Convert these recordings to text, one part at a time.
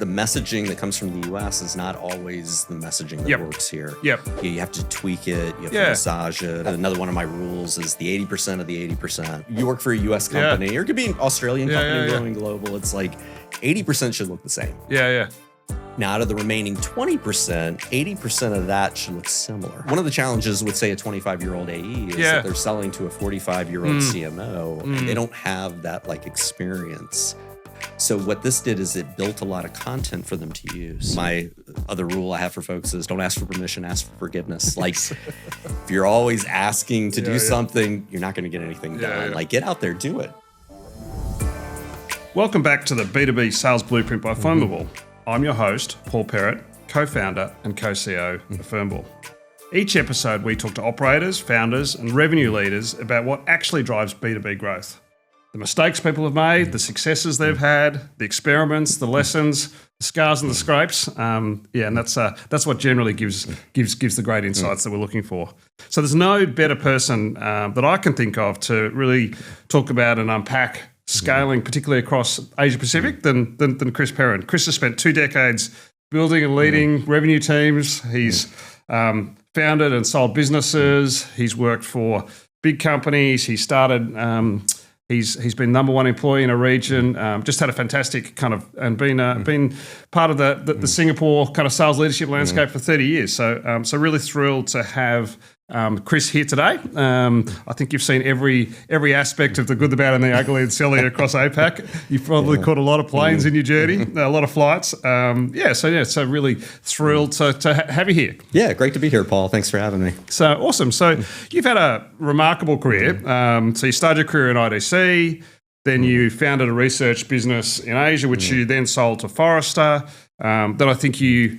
the messaging that comes from the US is not always the messaging that works here. You have to tweak it, you have to massage it. Another one of my rules is the 80% of the 80%. You work for a US company, or it could be an Australian company going global. It's like 80% should look the same. Now, out of the remaining 20%, 80% of that should look similar. One of the challenges with, say, a 25-year-old AE is that they're selling to a 45-year-old CMO, and they don't have that like experience. So what this did is it built a lot of content for them to use. My other rule I have for folks is don't ask for permission, ask for forgiveness. Like, if you're always asking to do something, you're not going to get anything done. Like, get out there, do it. Welcome back to the B2B Sales Blueprint by Firmable. I'm your host, Paul Perrett, co-founder and co-CEO of Firmable. Each episode, we talk to operators, founders, and revenue leaders about what actually drives B2B growth. The mistakes people have made, the successes they've had, the experiments, the lessons, the scars and the scrapes. And that's what generally gives the great insights that we're looking for. So there's no better person that I can think of to really talk about and unpack scaling, particularly across Asia Pacific, than Chris Perrine. Chris has spent 2 decades building and leading revenue teams. He's founded and sold businesses. He's worked for big companies. He started. He's been number 1 employee in a region. Just had a fantastic kind of and been part of the Singapore kind of sales leadership landscape for 30 years. So really thrilled to have Chris here today. I think you've seen every aspect of the good, the bad, and the ugly and selling across APAC. You've probably caught a lot of planes in your journey, a lot of flights. So really thrilled to have you here. Yeah, great to be here, Paul. Thanks for having me. So awesome. So you've had a remarkable career. So you started your career in IDC, then you founded a research business in Asia, which you then sold to Forrester. Then I think you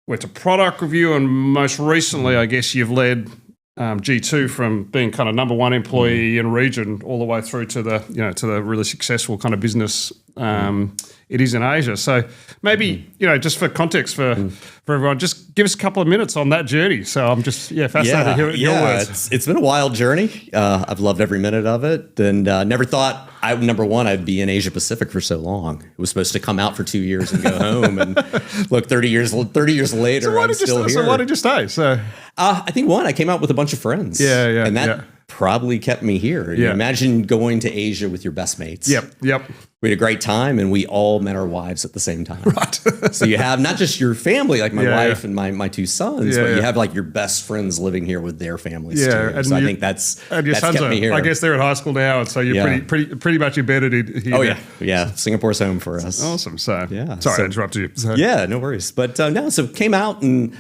went to product review, and most recently, I guess you've led G2 from being kind of number 1 employee in a region all the way through to the really successful kind of business it is in Asia. So maybe just for context for everyone, just give us a couple of minutes on that journey. So I'm just fascinated to hear your words. It's been a wild journey. I've loved every minute of it, and never thought I'd be in Asia Pacific for so long. It was supposed to come out for 2 years and go home, and look, 30 years later, I'm still here. So why did you stay? So I think I came out with a bunch of friends. And that probably kept me here. You imagine going to Asia with your best mates. We had a great time, and we all met our wives at the same time. Right. So you have not just your family, like my wife and my 2 sons, but you have like your best friends living here with their families too. And so I think that's kept me here. I guess they're at high school now, and so you're pretty much embedded in here. Oh yeah. Singapore's home for us. Awesome. So sorry I interrupted you. So. Yeah, no worries. But so came out and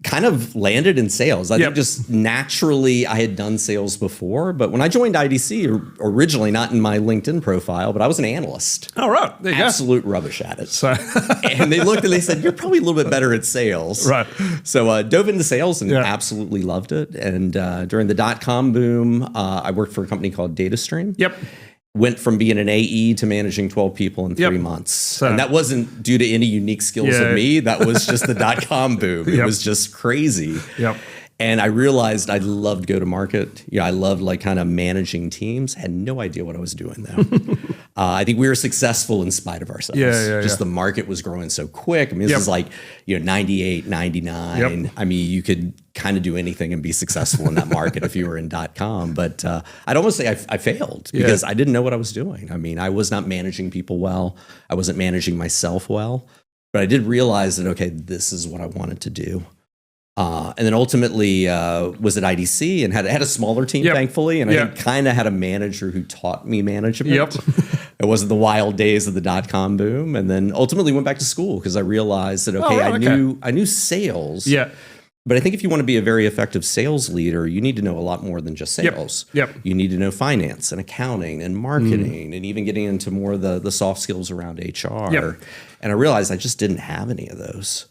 kind of landed in sales. I think just naturally I had done sales before, but when I joined IDC, originally not in my LinkedIn profile, but I was an analyst. Oh, right. There you Absolute rubbish at it. So, and they looked and they said, you're probably a little bit better at sales. Right. So dove into sales and absolutely loved it. And during the .com boom, I worked for a company called DataStream. Went from being an AE to managing 12 people in 3 months. So, and that wasn't due to any unique skills of me. That was just the .com boom. It was just crazy. And I realized I loved go-to-market. I loved like kind of managing teams. Had no idea what I was doing though. I think we were successful in spite of ourselves. The market was growing so quick. I mean, this is like 98, 99. I mean, you could kind of do anything and be successful in that market if you were in .com. But I'd almost say I failed because I didn't know what I was doing. I mean, I was not managing people well. I wasn't managing myself well. But I did realize that, okay, this is what I wanted to do. And then ultimately was at IDC and had a smaller team, thankfully. And I kind of had a manager who taught me management. It wasn't the wild days of the .com boom. And then ultimately went back to school because I realized that, I knew sales. But I think if you want to be a very effective sales leader, you need to know a lot more than just sales. You need to know finance and accounting and marketing and even getting into more of the soft skills around HR. And I realized I just didn't have any of those.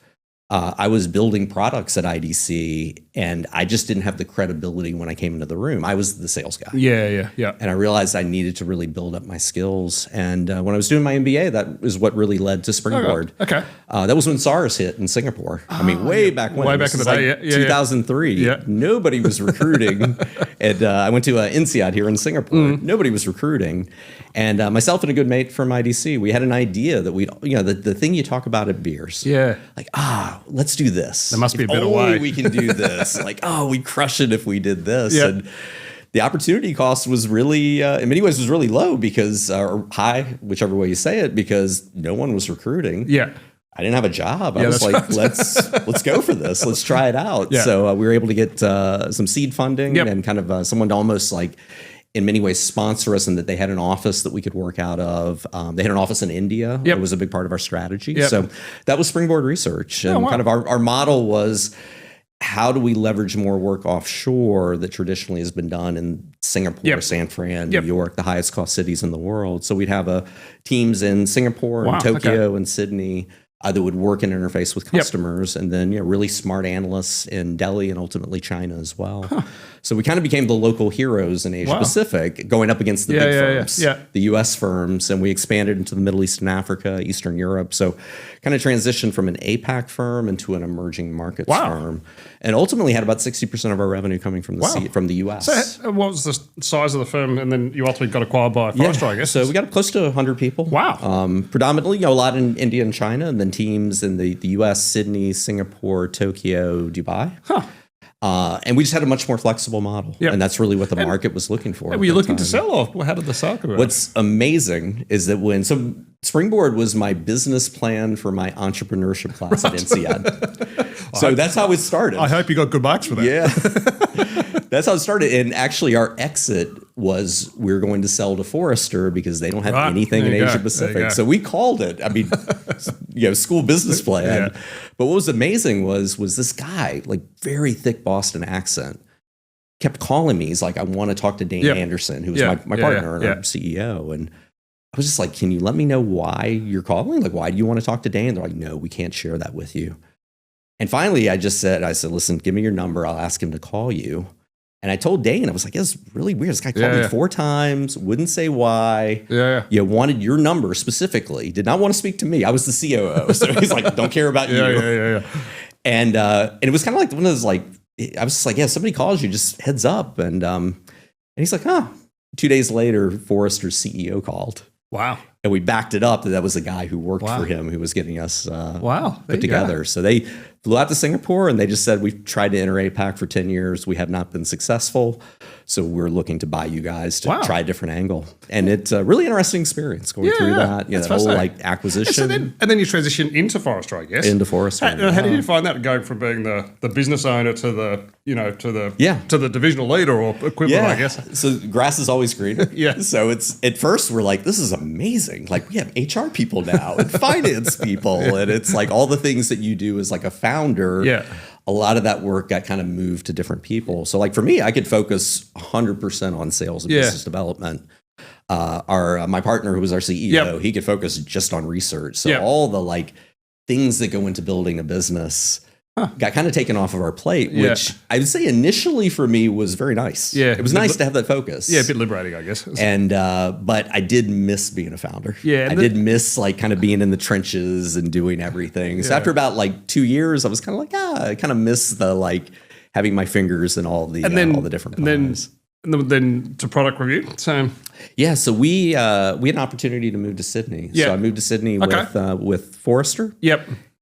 I was building products at IDC, and I just didn't have the credibility when I came into the room. I was the sales guy. Yeah. And I realized I needed to really build up my skills. And when I was doing my MBA, that is what really led to Springboard. Okay. That was when SARS hit in Singapore. I mean, way back when. Way back in the day, 2003. Yeah. Nobody was recruiting. And I went to INSEAD here in Singapore. Nobody was recruiting. And myself and a good mate from IDC, we had an idea that the thing you talk about at beers. Yeah. Like, let's do this. There must be a better way. way. We can do this. Like, we'd crush it if we did this. Yeah. And the opportunity cost was really, in many ways, was really low because, or high, whichever way you say it, because no one was recruiting. Yeah. I didn't have a job. I was like, let's go for this. Let's try it out. Yeah. So we were able to get some seed funding and kind of someone to almost like, in many ways, sponsor us, and that they had an office that we could work out of. They had an office in India. It was a big part of our strategy. So that was Springboard Research. And kind of our model was, how do we leverage more work offshore that traditionally has been done in Singapore, San Fran, New York, the highest cost cities in the world? So we'd have teams in Singapore and Tokyo and Sydney that would work and interface with customers, and then really smart analysts in Delhi and ultimately China as well. So we kind of became the local heroes in Asia Pacific, going up against the big firms, the US firms, and we expanded into the Middle East and Africa, Eastern Europe. So kind of transitioned from an APAC firm into an emerging markets firm, and ultimately had about 60% of our revenue coming from the US. So what was the size of the firm, and then you ultimately got acquired by Forrester, I guess? So we got close to 100 people. Wow. Predominantly, a lot in India and China, and then teams in the US, Sydney, Singapore, Tokyo, Dubai. And we just had a much more flexible model. And that's really what the market was looking for. Were you looking to sell, or how did the sale come about? What's amazing is that Springboard was my business plan for my entrepreneurship class at INSEAD. So that's how it started. I hope you got good marks for that. Yeah. That's how it started. And actually, our exit was we're going to sell to Forrester because they don't have anything in Asia Pacific. So we called it. I mean, school business plan. But what was amazing was this guy, like very thick Boston accent, kept calling me. He's like, I want to talk to Dane Anderson, who was my partner and our CEO. And I was just like, can you let me know why you're calling? Like, why do you want to talk to Dane? They're like, no, we can't share that with you. And finally, I said, listen, give me your number. I'll ask him to call you. And I told Dane, I was like, it's really weird. This guy called me 4 times, wouldn't say why. Wanted your number specifically. Did not want to speak to me. I was the COO. So he's like, don't care about you. And it was kind of like one of those, like, I was just like, somebody calls you, just heads up. And he's like, 2 days later, Forrester's CEO called. Wow. And we backed it up that was the guy who worked for him, who was getting us put together. So they flew out to Singapore, and they just said, we've tried to enter APAC for 10 years. We have not been successful. So we're looking to buy you guys to try a different angle. And it's a really interesting experience going through that. That whole acquisition. And then you transition into Forrester, I guess. Into Forrester. How did you find that, going from being the business owner to the divisional leader or equivalent, I guess? So grass is always greener. So it's, at first we're like, this is amazing. Like, we have HR people now and finance people. And it's like all the things that you do as like a founder. A lot of that work got kind of moved to different people. So like for me, I could focus 100% on sales and business development. My partner, who was our CEO, he could focus just on research. So all the like things that go into building a business got kind of taken off of our plate, which I would say initially for me was very nice. It was nice to have that focus. A bit liberating, I guess. And but I did miss being a founder. I did miss like kind of being in the trenches and doing everything. So after about like 2 years, I was kind of like, I kind of miss the like having my fingers in all the different pies. And then to product review. So so we had an opportunity to move to Sydney. So I moved to Sydney with Forrester.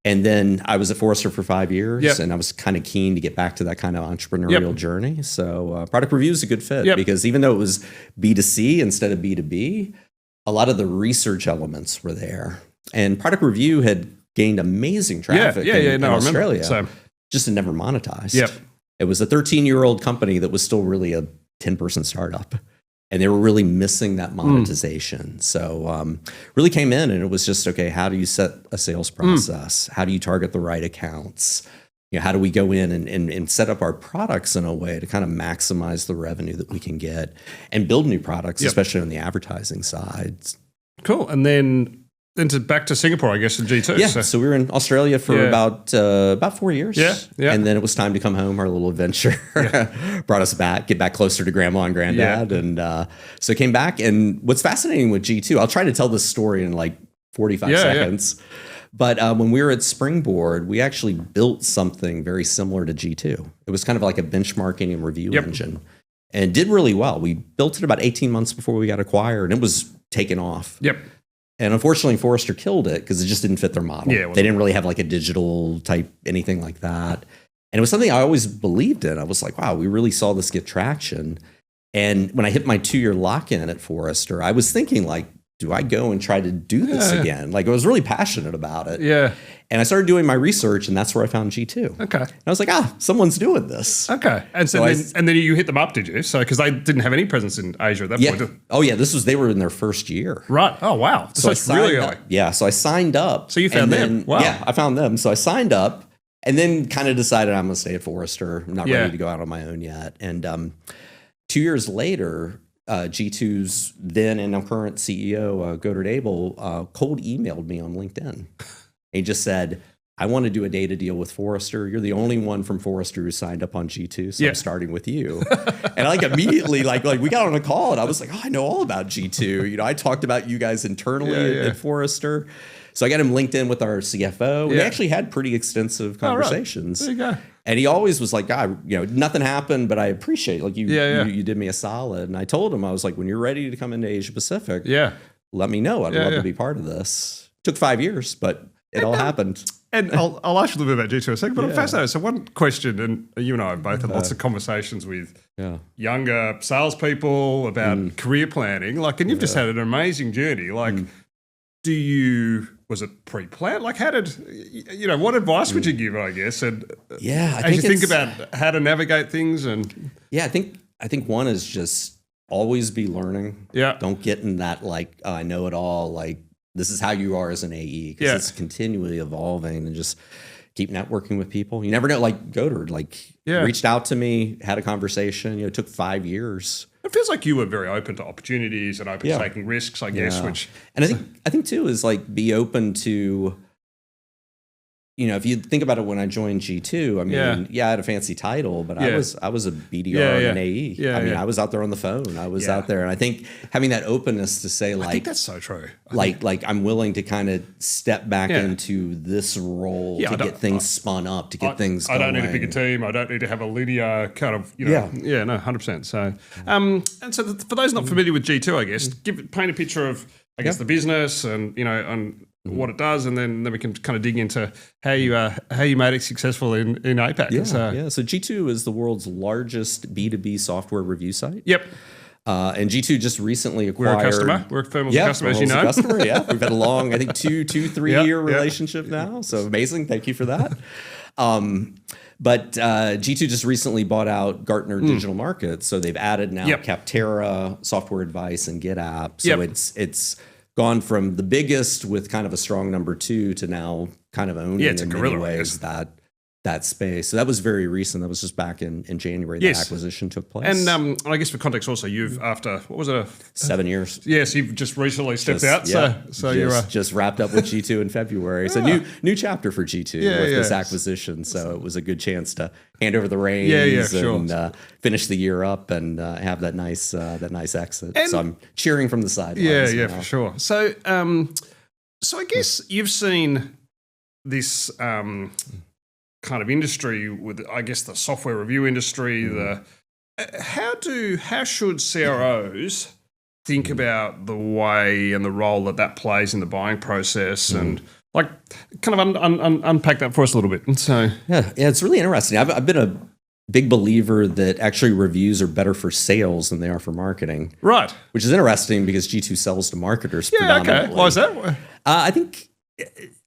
And then I was at Forrester for 5 years, and I was kind of keen to get back to that kind of entrepreneurial journey. So product review is a good fit because even though it was B2C instead of B2B, a lot of the research elements were there. And product review had gained amazing traffic in Australia, just had never monetized. It was a 13-year-old company that was still really a 10-person startup. And they were really missing that monetization. So really came in, and it was just, okay, how do you set a sales process? How do you target the right accounts? How do we go in and set up our products in a way to kind of maximize the revenue that we can get and build new products, especially on the advertising side? Cool. And then back to Singapore, I guess, in G2. Yeah, so we were in Australia for about 4 years. Yeah. And then it was time to come home. Our little adventure brought us back, get back closer to grandma and granddad. Yeah. And so I came back. And what's fascinating with G2, I'll try to tell this story in like 45 seconds. But when we were at Springboard, we actually built something very similar to G2. It was kind of like a benchmarking and review engine, and did really well. We built it about 18 months before we got acquired, and it was taken off. Yep. And unfortunately, Forrester killed it because it just didn't fit their model. Yeah, they didn't really have like a digital type, anything like that. And it was something I always believed in. I was like, wow, we really saw this get traction. And when I hit my 2-year lock-in at Forrester, I was thinking like, do I go and try to do this again? Like I was really passionate about it. Yeah. And I started doing my research, and that's where I found G2. Okay. And I was like, someone's doing this. Okay. And so then you hit them up, did you? So because they didn't have any presence in Asia at that point. Oh yeah, they were in their first year. Right. Oh wow. So it's really early. Yeah. So I signed up. So you found them. Wow. Yeah, I found them. So I signed up, and then kind of decided I'm going to stay at Forrester. I'm not ready to go out on my own yet. And 2 years later, G2's then and now current CEO, Godard Abel, cold emailed me on LinkedIn. He just said, I want to do a data deal with Forrester. You're the only one from Forrester who signed up on G2, so I'm starting with you. And like immediately, like we got on a call, and I was like, I know all about G2. You know, I talked about you guys internally at Forrester. So I got him linked in with our CFO. We actually had pretty extensive conversations. There you go. And he always was like, God, nothing happened, but I appreciate like you did me a solid. And I told him, I was like, when you're ready to come into Asia Pacific, let me know. I'd love to be part of this. Took 5 years, but it all happened. And I'll ask you a little bit about G2 in a second, but I'm fascinated. So one question, and you and I have both had lots of conversations with younger salespeople about career planning. Like, and you've just had an amazing journey. Like, was it pre-planned? Like, how did, what advice would you give, I guess? And as you think about how to navigate things and. Yeah, I think one is just always be learning. Yeah. Don't get in that like, I know it all. Like, this is how you are as an AE, because it's continually evolving, and just keep networking with people. You never know. Like Godard, reached out to me, had a conversation. It took 5 years. It feels like you were very open to opportunities and open to taking risks, I guess. And I think too is like be open to. If you think about it, when I joined G2, I mean, I had a fancy title, but I was a BDR and an AE. I was out there on the phone. I was out there, and I think having that openness to say, like, I think that's so true. Like I'm willing to kind of step back into this role to get things spun up, to get things going. I don't need a bigger team. I don't need to have a linear kind of, no, 100%. So, and so for those not familiar with G2, I guess, paint a picture of, I guess, the business and, and what it does, and then we can kind of dig into how you made it successful in APAC. So G2 is the world's largest B2B software review site. Yep. And G2 just recently acquired. We're a customer. We're a firm as a customer, as you know. Customer, We've had a long, I think, 3-year relationship now. So amazing. Thank you for that. But G2 just recently bought out Gartner Digital Markets. So they've added now Capterra, Software Advice, and GitApp. So it's gone from the biggest with kind of a strong number 2 to now kind of owning in many ways that space. So that was very recent. That was just back in January the acquisition took place. And I guess for context also, you've after, what was it? 7 years. Yes, you've just recently stepped out. So you're just wrapped up with G2 in February. So new chapter for G2 with this acquisition. So it was a good chance to hand over the reins and finish the year up and have that nice exit. And so I'm cheering from the sidelines. For sure. So I guess you've seen this kind of industry with, I guess, the software review industry. How should CROs think about the way and the role that plays in the buying process, and like kind of unpack that for us a little bit? And so it's really interesting. I've been a big believer that actually reviews are better for sales than they are for marketing. Right. Which is interesting because G2 sells to marketers predominantly. Okay. Why is that?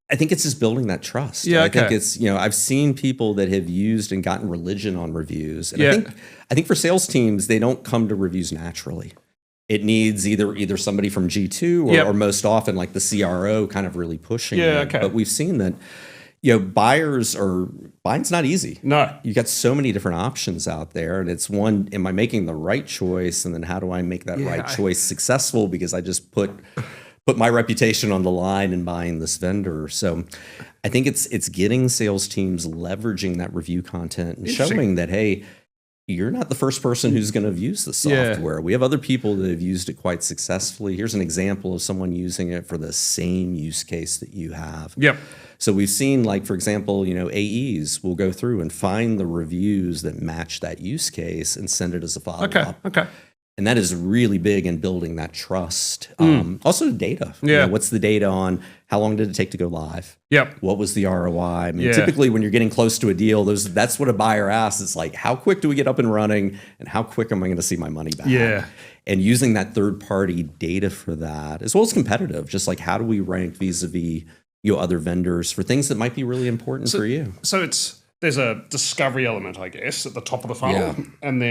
I think it's just building that trust. I think it's, I've seen people that have used and gotten religion on reviews. And I think for sales teams, they don't come to reviews naturally. It needs either somebody from G2 or most often like the CRO kind of really pushing it. But we've seen that, buying's not easy. No. You got so many different options out there, and it's one, am I making the right choice? And then how do I make that right choice successful? Because I just put put my reputation on the line in buying this vendor. So I think it's getting sales teams leveraging that review content and showing that, hey, you're not the first person who's going to have used the software. We have other people that have used it quite successfully. Here's an example of someone using it for the same use case that you have. So we've seen, like, for example, AEs will go through and find the reviews that match that use case and send it as a follow-up. And that is really big in building that trust. Also data. What's the data on how long did it take to go live? What was the ROI? I mean, typically when you're getting close to a deal, that's what a buyer asks. It's like, how quick do we get up and running? And how quick am I going to see my money back? And using that third-party data for that, as well as competitive, just like how do we rank vis-a-vis other vendors for things that might be really important for you? So there's a discovery element, I guess, at the top of the funnel. And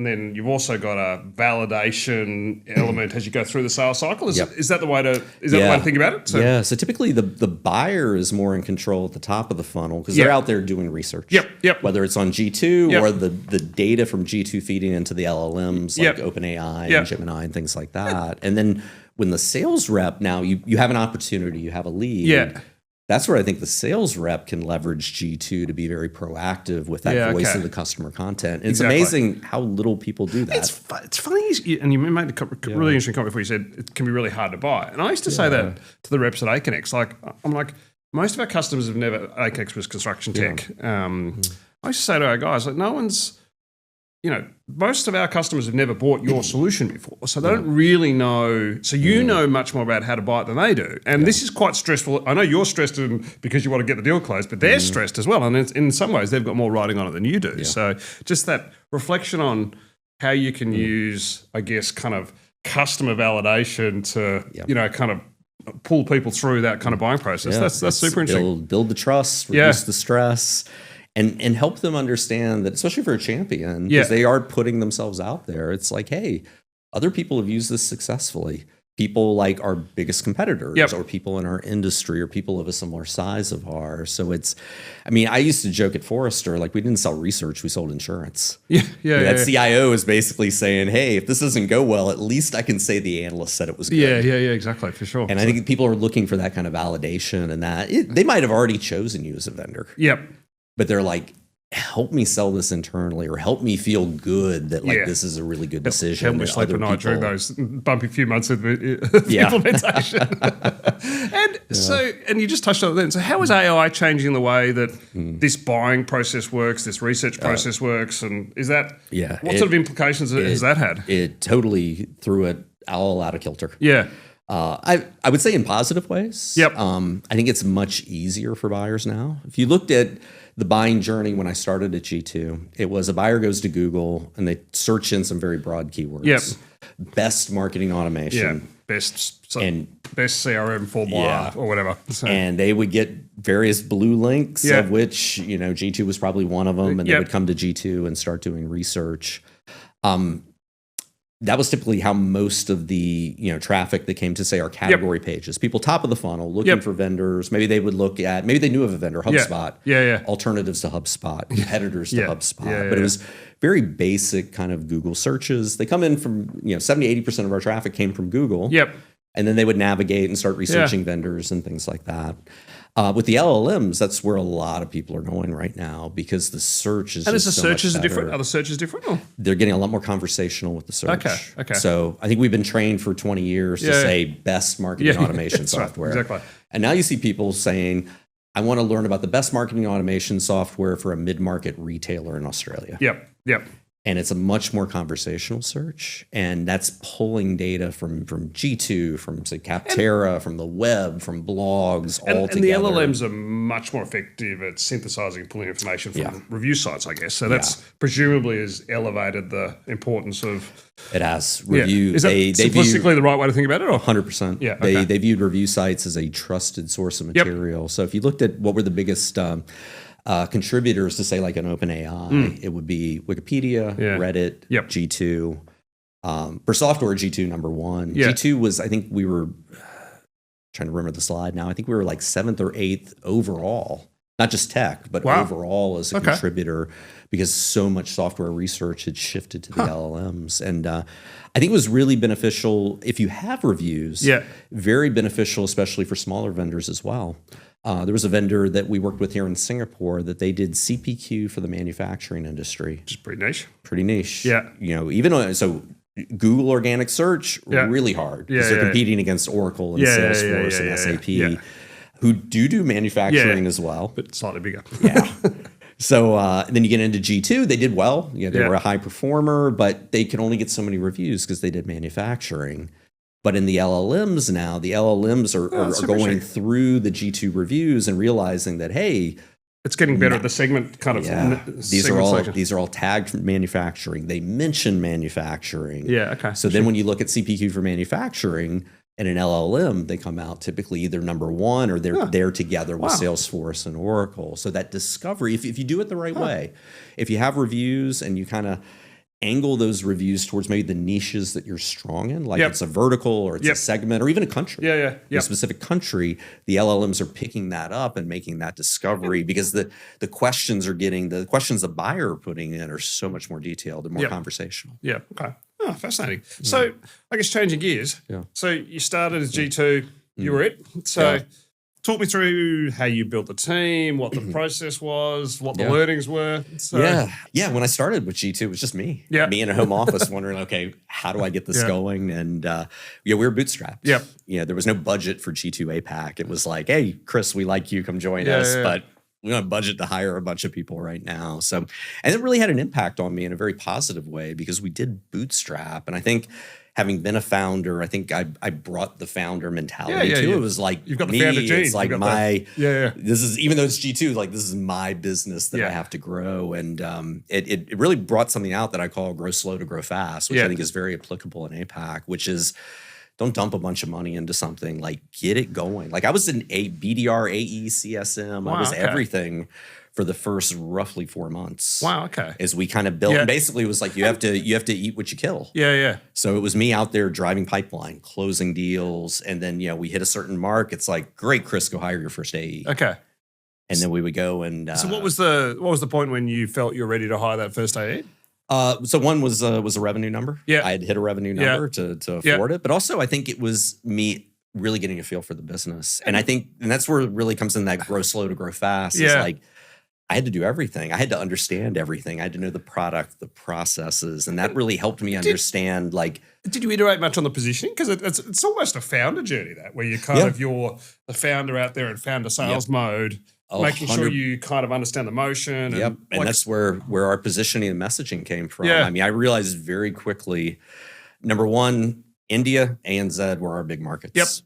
then you've also got a validation element as you go through the sales cycle. Is that the way to think about it? So typically the buyer is more in control at the top of the funnel because they're out there doing research. Whether it's on G2 or the data from G2 feeding into the LLMs like OpenAI and Gemini and things like that. And then when the sales rep, now you have an opportunity, you have a lead. That's where I think the sales rep can leverage G2 to be very proactive with that voice of the customer content. And it's amazing how little people do that. It's funny, and you made a really interesting comment before you said it can be really hard to buy. And I used to say that to the reps at Aconex. I'm like, most of our customers have never, Aconex was construction tech. I used to say to our guys, like, no one's, most of our customers have never bought your solution before, so they don't really know. So you know much more about how to buy it than they do, and this is quite stressful. I know you're stressed because you want to get the deal closed, but they're stressed as well, and in some ways they've got more riding on it than you do. So just that reflection on how you can use, I guess, kind of customer validation to kind of pull people through that kind of buying process. That's super interesting. Build the trust, reduce the stress. And help them understand that, especially for a champion, because they are putting themselves out there. It's like, hey, other people have used this successfully. People like our biggest competitors or people in our industry or people of a similar size of ours. So I used to joke at Forrester, like we didn't sell research, we sold insurance. That CIO is basically saying, hey, if this doesn't go well, at least I can say the analyst said it was good. Exactly, for sure. And I think people are looking for that kind of validation and that. They might have already chosen you as a vendor. But they're like, help me sell this internally or help me feel good that this is a really good decision. Help me sleep at night during those bumpy few months of implementation. And you just touched on it then. So how is AI changing the way that this buying process works, this research process works? And is that, what sort of implications has that had? It totally threw it all out of kilter. I would say in positive ways. I think it's much easier for buyers now. If you looked at the buying journey when I started at G2, it was a buyer goes to Google and they search in some very broad keywords. Best marketing automation. Best CRM for blah or whatever. So. And they would get various blue links of which, G2 was probably one of them. And they would come to G2 and start doing research. That was typically how most of the traffic that came to, say, our category pages. People top of the funnel looking for vendors. Maybe they would look at, maybe they knew of a vendor, HubSpot. Alternatives to HubSpot, competitors to HubSpot. But it was very basic kind of Google searches. They come in from 70-80% of our traffic came from Google. And then they would navigate and start researching vendors and things like that. With the LLMs, that's where a lot of people are going right now because the search is. And just is the searches different? Are the searches different? Or? They're getting a lot more conversational with the search. Okay. So I think we've been trained for 20 years to say best marketing automation software. Right, exactly. And now you see people saying, I want to learn about the best marketing automation software for a mid-market retailer in Australia. And it's a much more conversational search. And that's pulling data from G2, from, say, Capterra, from the web, from blogs, all together. And the LLMs are much more effective at synthesizing and pulling information from review sites, I guess. So that's presumably has elevated the importance of... It has. Review. Is that simplistically the right way to think about it? Or? 100%. They viewed review sites as a trusted source of material. So if you looked at what were the biggest... contributors to, say, like an OpenAI, it would be Wikipedia, Reddit, G2. For software, G2 number one. G2 was, I think we were trying to remember the slide now. I think we were like 7th or 8th overall not just tech, but overall as a contributor, because so much software research had shifted to the LLMs. And I think it was really beneficial if you have reviews, very beneficial, especially for smaller vendors as well. There was a vendor that we worked with here in Singapore that they did CPQ for the manufacturing industry. Which is pretty niche. Pretty niche. Yeah. You know, even so Google organic search, really hard. Because they're competing against Oracle and Salesforce and SAP, who do manufacturing as well. But slightly bigger. So then you get into G2, they did well. You know, they were a high performer, but they could only get so many reviews because they did manufacturing. But in the LLMs now, the LLMs are going through the G2 reviews and realizing that, hey, it's getting better at the segment kind of. These are all tagged manufacturing. They mention manufacturing. So then when you look at CPQ for manufacturing and an LLM, they come out typically either number one or they're together with Salesforce and Oracle. So that discovery, if you do it the right way, if you have reviews and you kind of angle those reviews towards maybe the niches that you're strong in, like it's a vertical or it's a segment or even a country. A specific country, the LLMs are picking that up and making that discovery because the questions the buyer are putting in are so much more detailed and more conversational. Okay. Oh, fascinating. So I guess changing gears. So you started as G2, you were it. So talk me through how you built the team, what the process was, what the learnings were. So. When I started with G2, it was just me. Me in a home office wondering, okay, how do I get this going? And we were bootstrapped. There was no budget for G2 APAC. It was like, hey, Chris, we like you, come join us. But we don't have budget to hire a bunch of people right now. So, and it really had an impact on me in a very positive way because we did bootstrap. And I think having been a founder, I think I brought the founder mentality to it. It was like, you've got the founder gene. It's like this is, even though it's G2, like this is my business that I have to grow. And it really brought something out that I call grow slow to grow fast, which I think is very applicable in APAC, which is don't dump a bunch of money into something, like get it going. Like I was in BDR, AE, CSM, I was everything for the first roughly 4 months. As we kind of built, and basically it was like you have to eat what you kill. So it was me out there driving pipeline, closing deals, and then we hit a certain mark. It's like, great, Chris, go hire your first AE. And then we would go and. So what was the point when you felt you're ready to hire that first AE? So one was a revenue number. I had hit a revenue number to afford it, but also I think it was me really getting a feel for the business, and I think that's where it really comes in that grow slow to grow fast. It's like I had to do everything. I had to understand everything. I had to know the product, the processes, and that really helped me understand. Did you iterate much on the positioning? Because it's almost a founder journey, that where you kind of you're the founder out there in founder sales mode. Making sure you kind of understand the motion. And and that's where our positioning and messaging came from. I mean, I realized very quickly, number one, India, ANZ were our big markets.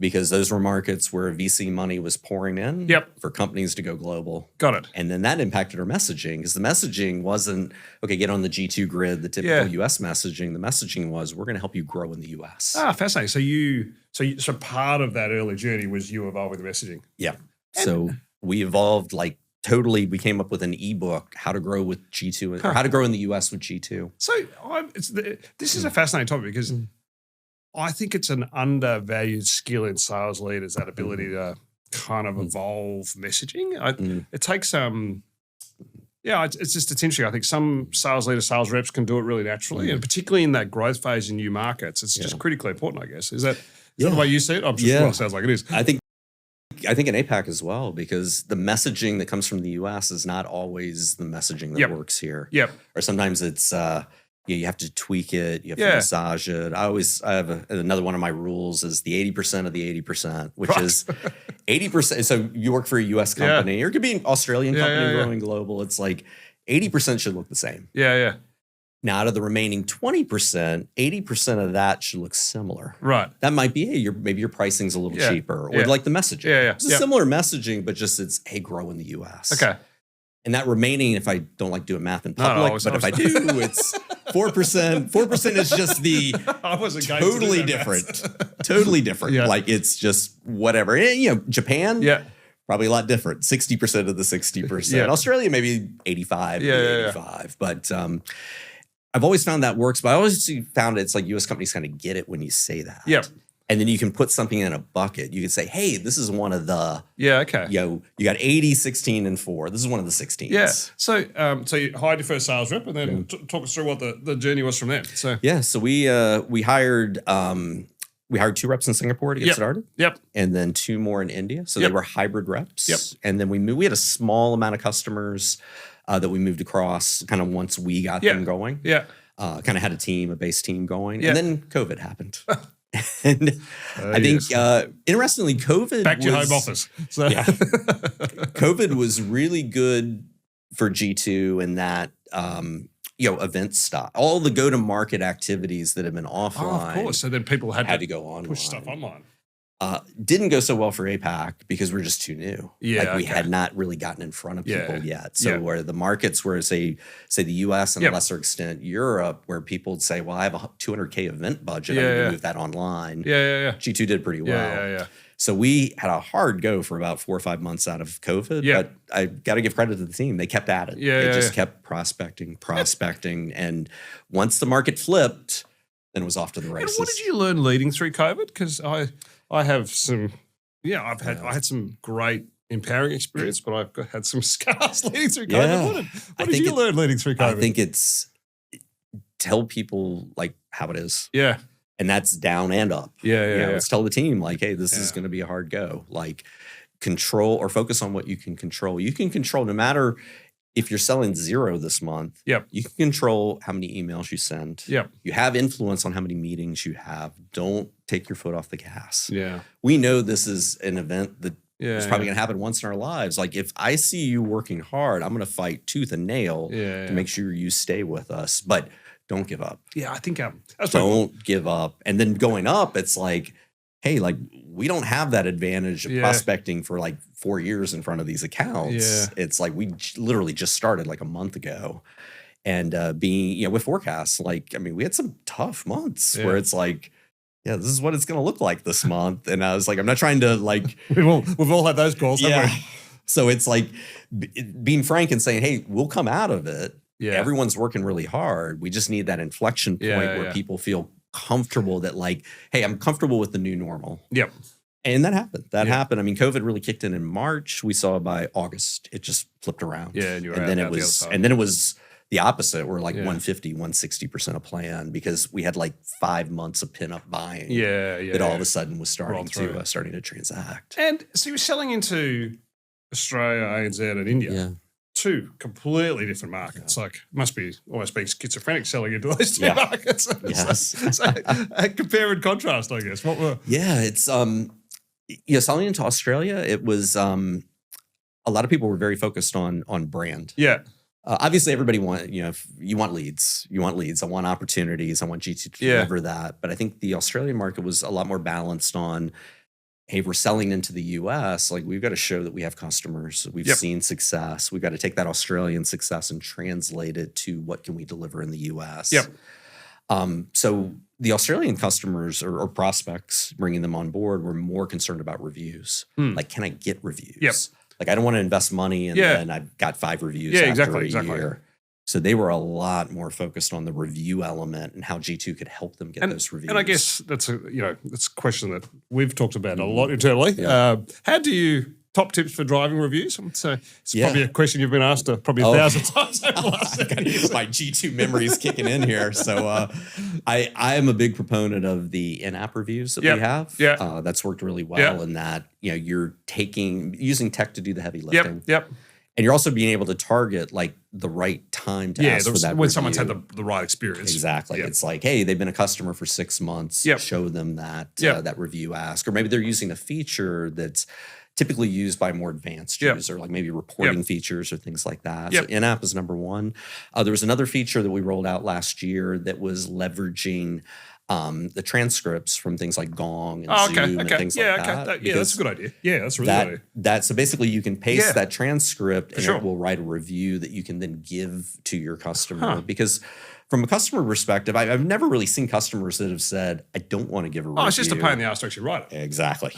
Because those were markets where VC money was pouring in for companies to go global. Got it. And then that impacted our messaging because the messaging wasn't, okay, get on the G2 grid, the typical US messaging. The messaging was, we're going to help you grow in the US. Fascinating. So part of that early journey was you evolving the messaging. So we evolved totally. We came up with an ebook, how to grow with G2 or how to grow in the US with G2. So this is a fascinating topic because I think it's an undervalued skill in sales leaders, that ability to kind of evolve messaging. It takes it's interesting. I think some sales leaders, sales reps can do it really naturally, and particularly in that growth phase in new markets, it's just critically important, I guess. Is that the way you see it? I'm sure it sounds like it is. I think in APAC as well, because the messaging that comes from the US is not always the messaging that works here. Or sometimes it's you have to tweak it, you have to massage it. I have another one of my rules is the 80% of the 80%, which is 80%. So you work for a US company, or it could be an Australian company growing global. It's like 80% should look the same. Now, out of the remaining 20%, 80% of that should look similar. That might be, maybe your pricing's a little cheaper, or like the messaging. It's a similar messaging, but just it's, hey, grow in the US. And that remaining, if I don't like doing math in public, but if I do, it's 4%. 4% is just the totally different. Totally different. Like it's just whatever. And, Japan, probably a lot different. 60% of the 60%. Australia, maybe 85, 85. But I've always found that works, but I always found it's like US companies kind of get it when you say that. And then you can put something in a bucket. You can say, hey, this is one of the, okay. You got 80, 16, and 4. This is one of the 16s. Yeah. So you hired your first sales rep, and then talk us through what the journey was from there. So we hired 2 reps in Singapore to get started. Yep. And then 2 more in India. So they were hybrid reps. Yep. And then we had a small amount of customers that we moved across kind of once we got them going. Yeah. Kind of had a base team going. And then COVID happened. And I think, interestingly, COVID back to your home office. So. Yeah. COVID was really good for G2 in that, event stuff. All the go-to-market activities that have been offline. Of course. So then people had to go online. Push stuff online. Didn't go so well for APAC because we're just too new. Yeah, we had not really gotten in front of people yet. So where the markets were, say the US and a lesser extent Europe, where people would say, well, I have a $200K event budget. I need to move that online. G2 did pretty well. So we had a hard go for about 4 or 5 months out of COVID. But I got to give credit to the team. They kept at it. They just kept prospecting. And once the market flipped, then it was off to the races. And what did you learn leading through COVID? Because I have some, I had some great empowering experience, but I've had some scars leading through COVID. What did you learn leading through COVID? I think it's tell people like how it is. Yeah. And that's down and up. Let's tell the team like, hey, this is going to be a hard go. Like control or focus on what you can control. You can control no matter if you're selling 0 this month, you can control how many emails you send. You have influence on how many meetings you have. Don't take your foot off the gas. We know this is an event that is probably going to happen once in our lives. Like if I see you working hard, I'm going to fight tooth and nail to make sure you stay with us. But don't give up. I think don't give up. And then going up, it's like, hey, like we don't have that advantage of prospecting for like 4 years in front of these accounts. It's like we literally just started like a month ago. And being, with forecasts, like, I mean, we had some tough months where it's like, this is what it's going to look like this month. And I was like, I'm not trying to like. We've all had those calls, haven't we? So it's like being frank and saying, hey, we'll come out of it. Everyone's working really hard. We just need that inflection point where people feel comfortable that like, hey, I'm comfortable with the new normal. And that happened. That happened. I mean, COVID really kicked in March. We saw by August, it just flipped around. And then it was the opposite. We're like 150, 160% of plan because we had like 5 months of pin-up buying. That all of a sudden was starting to transact. And so you were selling into Australia, ANZ, and India. 2 completely different markets. Like, must be almost being schizophrenic selling into those 2 markets. So compare and contrast, I guess. What were? It's selling into Australia. It was a lot of people were very focused on brand. Obviously, everybody you want leads. You want leads. I want opportunities. I want G2 to deliver that. But I think the Australian market was a lot more balanced on, hey, we're selling into the US, like we've got to show that we have customers. We've seen success. We've got to take that Australian success and translate it to what can we deliver in the US. So the Australian customers or prospects, bringing them on board, were more concerned about reviews. Like, can I get reviews? Like, I don't want to invest money and then I've got 5 reviews after a year. So they were a lot more focused on the review element and how G2 could help them get those reviews. And I guess that's that's a question that we've talked about a lot internally. How do you top tips for driving reviews? So it's probably a question you've been asked probably 1,000 times over the last 10 years. My G2 memory is kicking in here. So I am a big proponent of the in-app reviews that we have. That's worked really well in that you're using tech to do the heavy lifting. And you're also being able to target like the right time to ask for that when review. Someone's had the right experience. Exactly. It's like, hey, they've been a customer for 6 months. Show them that that review ask. Or maybe they're using a feature that's typically used by more advanced users, like maybe reporting features or things like that. So in-app is number 1. There was another feature that we rolled out last year that was leveraging the transcripts from things like Gong and Zoom and things like that. That's a good idea. That's a really good idea. So basically you can paste that transcript and it will write a review that you can then give to your customer. Because from a customer perspective, I've never really seen customers that have said, I don't want to give a review. It's just a pain in the ass to actually write it. Exactly.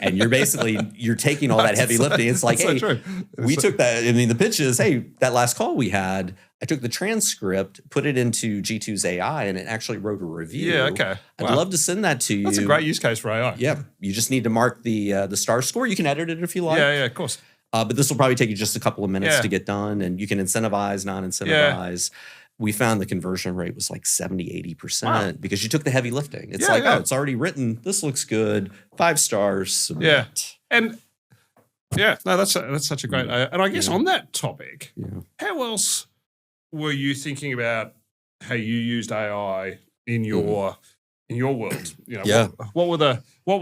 And you're taking all that heavy lifting. It's like, hey, we took that. I mean, the pitch is, hey, that last call we had, I took the transcript, put it into G2's AI, and it actually wrote a review. Yeah, okay. I'd love to send that to you. That's a great use case for AI. Yeah, you just need to mark the star score. You can edit it if you like. Yeah, of course. But this will probably take you just a couple of minutes to get done, and you can incentivize, non-incentivize. We found the conversion rate was like 70, 80% because you took the heavy lifting. It's oh, it's already written. This looks good. 5 stars. Submit. Yeah. And no, that's such a great, and I guess on that topic, how else were you thinking about how you used AI in your world? You know, what were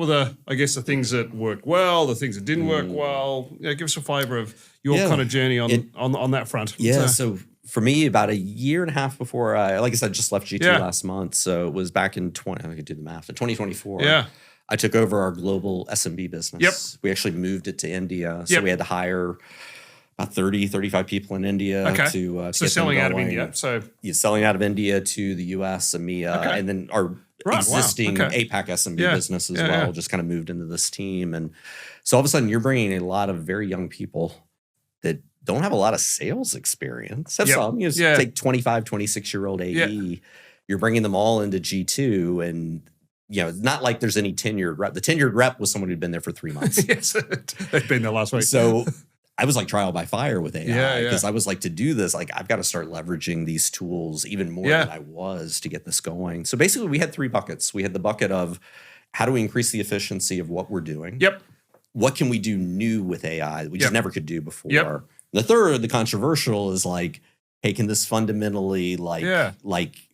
the I guess the things that worked well, the things that didn't work well? Give us a flavor of your kind of journey on that front. Yeah. So for me, about a year and a half before like I said, just left G2 last month. So it was back in I could do the math. In 2024. Yeah. I took over our global SMB business. Yep. We actually moved it to India. So we had to hire about 30, 35 people in India to so selling out of India. So selling out of India to the US, EMEA, and then our existing APAC SMB business as well, just kind of moved into this team. And so all of a sudden you're bringing a lot of very young people that don't have a lot of sales experience. Have some. You know, take 25, 26-year-old AE. You're bringing them all into G2 and you know, not like there's any tenured rep. The tenured rep was someone who'd been there for 3 months. Yes, they've been there last week. So I was like trial by fire with AI because I was like, to do this, like I've got to start leveraging these tools even more than I was to get this going. So basically we had 3 buckets. We had the bucket of how do we increase the efficiency of what we're doing? Yep. What can we do new with AI that we just never could do before? Yep. The third, the controversial, is like, hey, can this fundamentally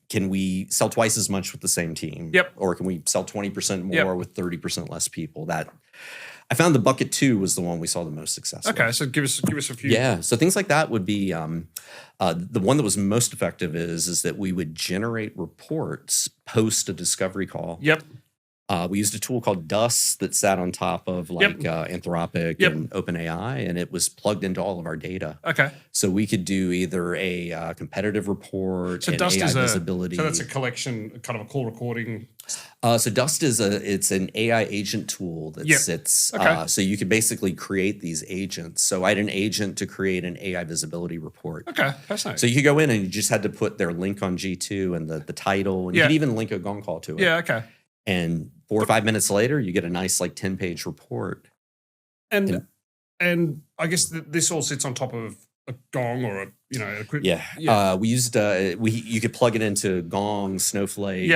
can we sell twice as much with the same team? Yep. Or can we sell 20% more with 30% less people? That I found the bucket 2 was the one we saw the most success. Okay, so give us a few. Yeah, so things like that would be the one that was most effective is that we would generate reports post a discovery call. Yep. We used a tool called Dust that sat on top of Anthropic and OpenAI, and it was plugged into all of our data. Okay. So we could do either a competitive report, so Dust AI is visibility. So that's a collection, kind of a call recording. So Dust is it's an AI agent tool that sits. So you could basically create these agents. So I had an agent to create an AI visibility report. Okay, fascinating. So you could go in and you just had to put their link on G2 and the title, and you could even link a gong call to it. Yeah, okay. And 4 or 5 minutes later, you get a nice 10-page report. And I guess this all sits on top of a Gong or we used you could plug it into Gong, Snowflake,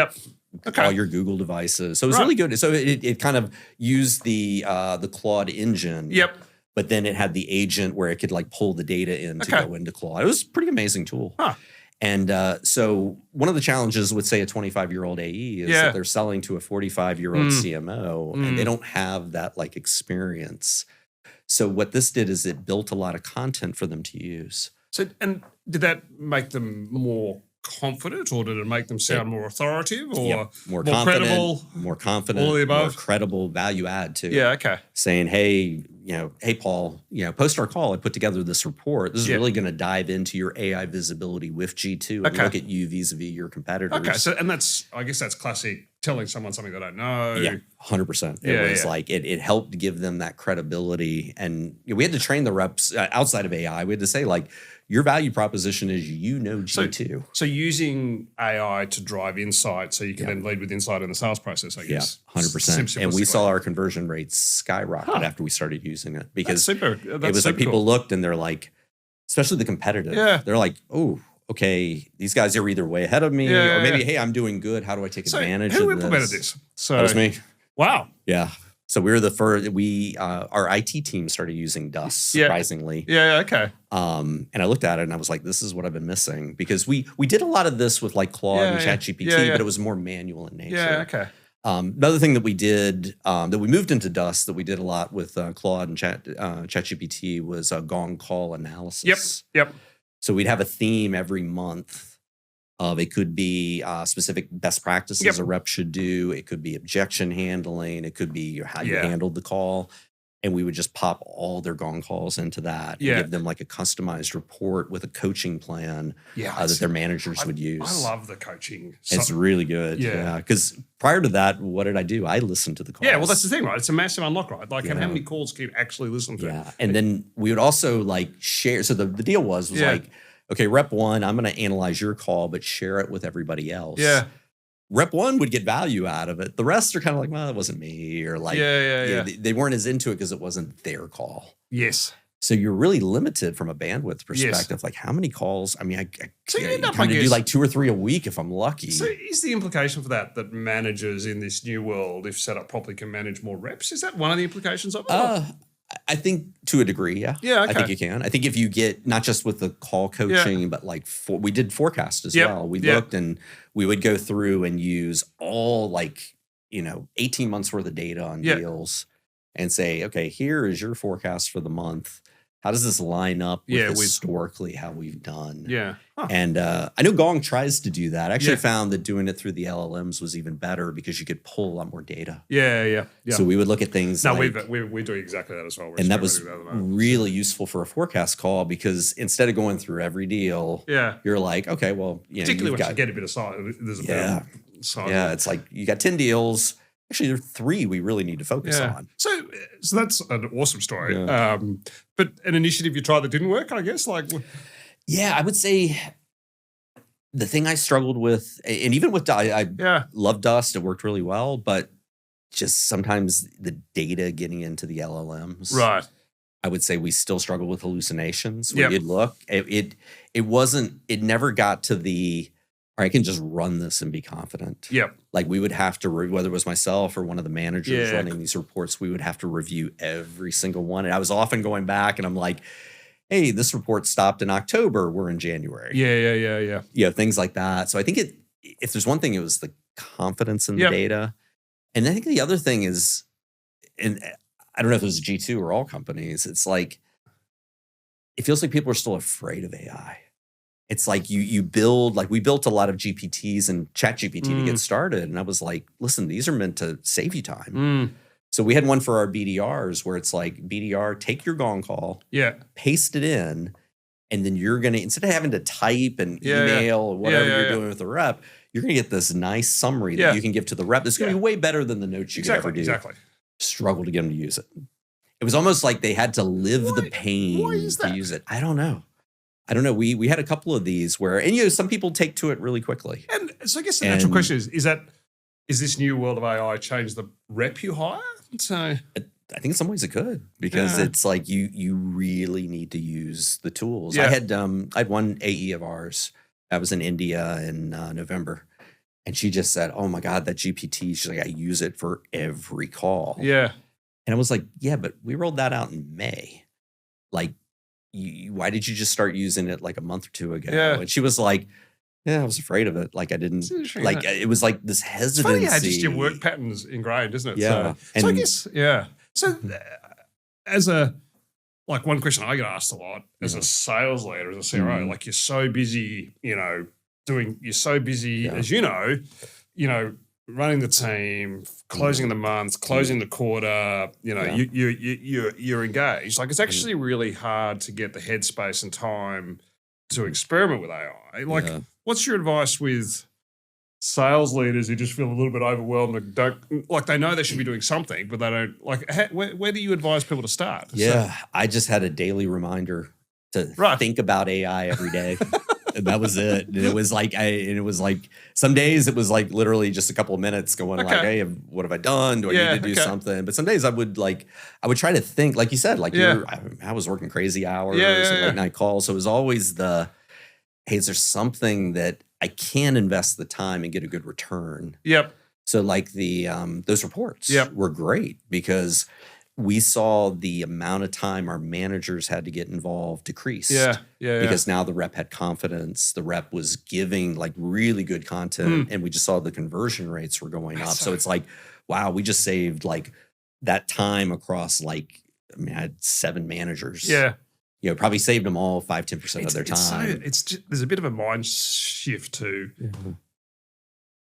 all your Google devices. So it was really good. So it kind of used the Claude engine. Yep. But then it had the agent where it could pull the data in to go into Claude. It was a pretty amazing tool. Huh. And so one of the challenges with, say, a 25-year-old AE is that they're selling to a 45-year-old CMO, and they don't have that experience. So what this did is it built a lot of content for them to use. So, and did that make them more confident, or did it make them sound more authoritative, or more confident, credible, more confident, all the above, more credible, value add too? Yeah, okay. Saying, hey, hey Paul, post our call, I put together this report. This is really going to dive into your AI visibility with G2 and look at you vis-a-vis your competitors. Okay, so I guess that's classic telling someone something they don't know. Yeah, 100%. It was it helped give them that credibility, and we had to train the reps outside of AI. We had to say your value proposition is G2. So using AI to drive insight so you can then lead with insight in the sales process, I guess. Yeah, 100%. And we saw our conversion rates skyrocket after we started using it, because it was people looked and they're like, especially the competitive, they're like, oh, okay, these guys are either way ahead of me or maybe, hey, I'm doing good. How do I take advantage of this? Who implemented this? That was me. Wow. Yeah. So we were the first. Our IT team started using Dust, surprisingly. Yeah. Okay. And I looked at it and I was like, "This is what I've been missing," because we did a lot of this with Claude and ChatGPT, but it was more manual in nature. Yeah. Okay. Another thing that we did that we moved into Dust that we did a lot with Claude and ChatGPT was Gong call analysis. Yep. So we'd have a theme every month. It could be specific best practices a rep should do. It could be objection handling. It could be how you handled the call. And we would just pop all their Gong calls into that and give them a customized report with a coaching plan that their managers would use. I love the coaching. It's really good. Yeah. Because prior to that, what did I do? I listened to the calls. Yeah, well, that's the thing, right? It's a massive unlock, right? How many calls can you actually listen to? Yeah. And then we would also share. So the deal was okay, rep one, I'm going to analyze your call, but share it with everybody else. Yeah. Rep one would get value out of it. The rest are kind of like, well, that wasn't me, or like, they weren't as into it because it wasn't their call. Yes. So you're really limited from a bandwidth perspective. Yes. Like how many calls? I mean, I kind of do like 2 or 3 a week if I'm lucky. So is the implication for that managers in this new world, if set up properly, can manage more reps? Is that one of the implications of it? I think to a degree, yeah. Yeah, okay. I think you can. I think if you get not just with the call coaching, but like we did forecast as well. We looked and we would go through and use all 18 months worth of data on deals and say, okay, here is your forecast for the month. How does this line up with historically how we've done? Yeah. Huh. And I know Gong tries to do that. I actually found that doing it through the LLMs was even better because you could pull a lot more data. Yeah. So we would look at things we do exactly that as well. And that was really useful for a forecast call because instead of going through every deal, you're like, okay, well, particularly when you get a bit of size, there's a bit of size. Yeah, it's like you got 10 deals. Actually, there are 3 we really need to focus on. So that's an awesome story. Yeah. But an initiative you tried that didn't work, I guess? Yeah, I would say the thing I struggled with, and even with I love Dust, it worked really well, but just sometimes the data getting into the LLMs. Right. I would say we still struggle with hallucinations. When you'd look, it never got to the, or I can just run this and be confident. Yep. Like we would have to, whether it was myself or one of the managers running these reports, we would have to review every single one. And I was often going back and I'm like, hey, this report stopped in October. We're in January. Yeah. Things like that. So I think if there's one thing, it was the confidence in the data. And I think the other thing is, and I don't know if it was G2 or all companies, it's like, it feels like people are still afraid of AI. It's like you build, like we built a lot of GPTs and ChatGPT to get started. And I was like, listen, these are meant to save you time. So we had one for our BDRs where it's like, BDR, take your Gong call, paste it in, and then you're going to, instead of having to type and email or whatever you're doing with the rep, you're going to get this nice summary that you can give to the rep. That's going to be way better than the notes you could ever do. Exactly. Struggle to get them to use it. It was almost like they had to live the pain to use it. I don't know. We had a couple of these where, and some people take to it really quickly. And so I guess the natural question is this new world of AI change the rep you hire? So I think in some ways it could, because it's like you really need to use the tools. Yeah. I had one AE of ours that was in India in November, and she just said, "Oh my God, that GPT!" She's like, "I use it for every call." Yeah, and I was like, "Yeah, but we rolled that out in May. Like, why did you just start using it like a month or 2 ago?" Yeah. And she was like, "Yeah, I was afraid of it. Like I didn't like it was like this hesitancy." It's funny how just your work patterns ingrained, isn't it? Yeah. So I guess So as one question I get asked a lot as a sales leader, as a CRO, like you're so busy, you're so busy as running the team, closing the month, closing the quarter, you're engaged. Like it's actually really hard to get the headspace and time to experiment with AI. Like, what's your advice with sales leaders who just feel a little bit overwhelmed and they know they should be doing something, but they don't where do you advise people to start? Yeah, I just had a daily reminder to think about AI every day. And that was it. And it was like some days it was like literally just a couple of minutes going like, hey, what have I done? Do I need to do something? But some days I would try to think, like you said, like I was working crazy hours and late night calls. So it was always hey, is there something that I can invest the time and get a good return? Yep. So like those reports were great because we saw the amount of time our managers had to get involved decreased. Because now the rep had confidence. The rep was giving like really good content, and we just saw the conversion rates were going up. So it's like, wow, we just saved like that time across I had 7 managers. Yeah. Probably saved them all 5-10% of their time. There's a bit of a mind shift to,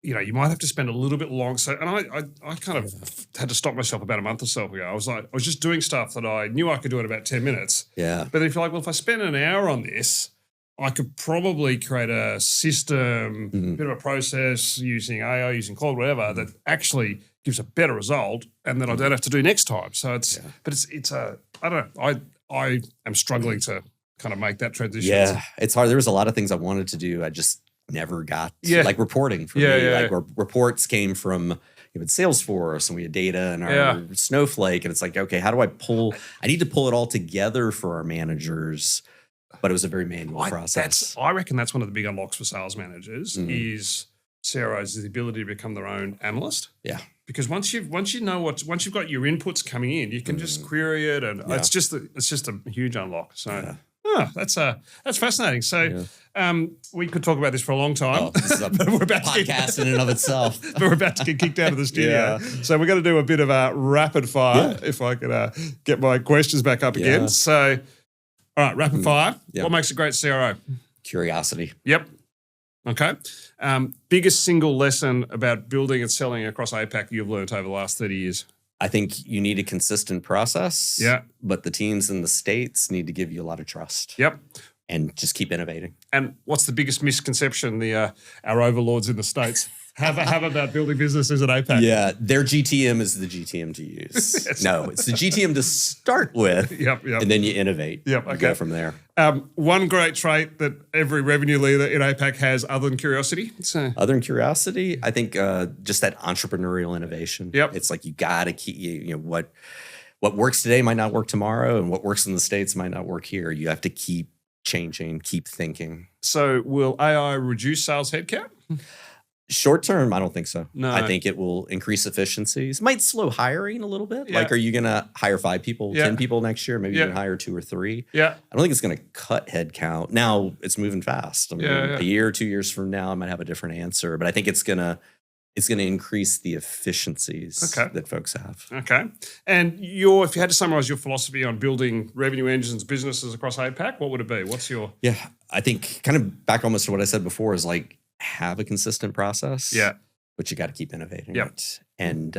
you might have to spend a little bit long. So, and I kind of had to stop myself about a month or so ago. I was just doing stuff that I knew I could do in about 10 minutes. Yeah. But if you're like, well, if I spend an hour on this, I could probably create a system, a bit of a process using AI, using Claude, whatever, that actually gives a better result and that I don't have to do next time. So I don't know. I am struggling to kind of make that transition? Yeah, it's hard. There was a lot of things I wanted to do. I just never got to, like reporting for me. Like reports came from Salesforce, and we had data and our Snowflake, and it's like, okay, how do I need to pull it all together for our managers, but it was a very manual process. I reckon that's one of the big unlocks for sales managers is CROs, is the ability to become their own analyst. Yeah. Because once you've got your inputs coming in, you can just query it, and it's just a huge unlock. So that's fascinating. So we could talk about this for a long time. This is a podcast in and of itself. But we're about to get kicked out of the studio. So we're going to do a bit of a rapid fire, if I could get my questions back up again. So, all right, rapid fire. What makes a great CRO? Curiosity. Yep. Okay. Biggest single lesson about building and selling across APAC you've learned over the last 30 years? I think you need a consistent process. Yeah. But the teams in the States need to give you a lot of trust. Yep. And just keep innovating. And what's the biggest misconception our overlords in the States have about building businesses at APAC? Yeah, their GTM is the GTM to use. No, it's the GTM to start with. Yep. And then you innovate. Yep. Okay. Go from there. One great trait that every revenue leader in APAC has, other than curiosity. Other than curiosity, I think just that entrepreneurial innovation. Yep. It's like you got to keep what works today might not work tomorrow, and what works in the States might not work here. You have to keep changing, keep thinking. So will AI reduce sales headcount? Short term, I don't think so. No. I think it will increase efficiencies. Might slow hiring a little bit. Like, are you going to hire 5 people, 10 people next year? Maybe you can hire 2 or 3. Yeah. I don't think it's going to cut headcount. Now it's moving fast. I mean, a year, 2 years from now, I might have a different answer, but I think it's going to increase the efficiencies that folks have. Okay. And if you had to summarize your philosophy on building revenue engines, businesses across APAC, what would it be? What's your... Yeah, I think kind of back almost to what I said before is like, have a consistent process. Yeah. But you got to keep innovating. Yep. It. And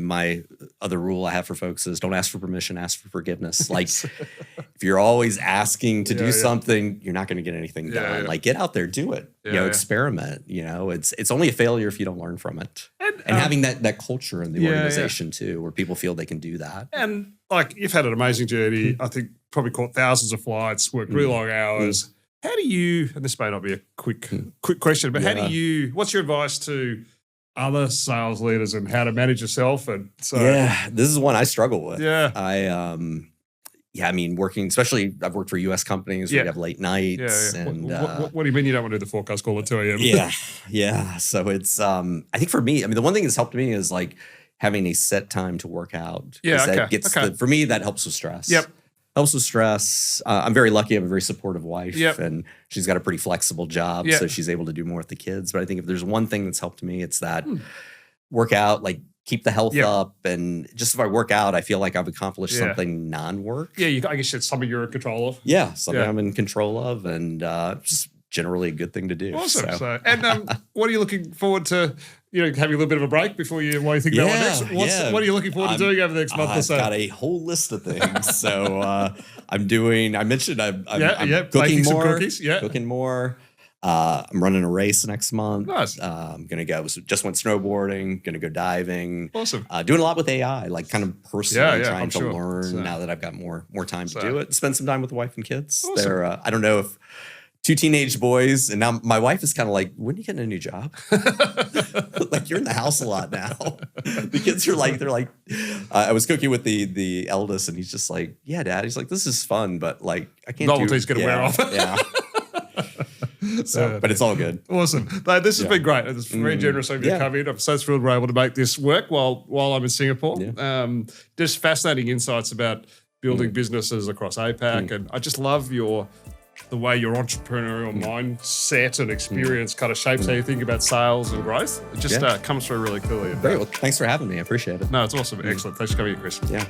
my other rule I have for folks is don't ask for permission, ask for forgiveness. Like if you're always asking to do something, you're not going to get anything done. Like get out there, do it. Experiment. It's only a failure if you don't learn from it. And having that culture in the organization too, where people feel they can do that. And like you've had an amazing journey. I think probably caught thousands of flights, worked really long hours. How do you, and this may not be a quick question, but what's your advice to other sales leaders and how to manage yourself? And so, this is one I struggle with. Yeah. I mean, working, especially I've worked for US companies where you have late nights. And what do you mean you don't want to do the forecast call at 2 a.m.? Yeah. So it's, I think for me, I mean, the one thing that's helped me is like having a set time to work out. For me, that helps with stress. Yep. Helps with stress. I'm very lucky. I have a very supportive wife, and she's got a pretty flexible job, so she's able to do more with the kids. But I think if there's one thing that's helped me, it's that work out, like keep the health up, and just if I work out, I feel like I've accomplished something non-work. Yeah, I guess it's something you're in control of. Yeah, something I'm in control of, and just generally a good thing to do. Awesome. So, and what are you looking forward to? Having a little bit of a break before you think about what next. What are you looking forward to doing over the next month or so? I've got a whole list of things. So I'm doing. I mentioned I'm cooking more. Cookies. Yeah, cooking more. I'm running a race next month. Nice. I'm gonna go. Just went snowboarding. Gonna go diving. Awesome. Doing a lot with AI, like kind of personally trying to learn now that I've got more time to do it. Spend some time with the wife and kids. Awesome. They're. I don't know if. 2 teenage boys, and now my wife is kind of like, when are you getting a new job? Like, you're in the house a lot now. The kids are like, they're like, I was cooking with the eldest, and he's just like, yeah, Dad. He's like, this is fun, but like, I can't Novelty's going to wear off. Yeah. So, but it's all good. Awesome. This has been great. It's very generous of you to come in. I'm so thrilled we're able to make this work while I'm in Singapore. Yeah. Just fascinating insights about building businesses across APAC. And I just love the way your entrepreneurial mindset and experience kind of shapes how you think about sales and growth. It just comes through really clearly. Great. Well, thanks for having me. I appreciate it. No, it's awesome. Excellent. Thanks for coming here, Chris. Yeah.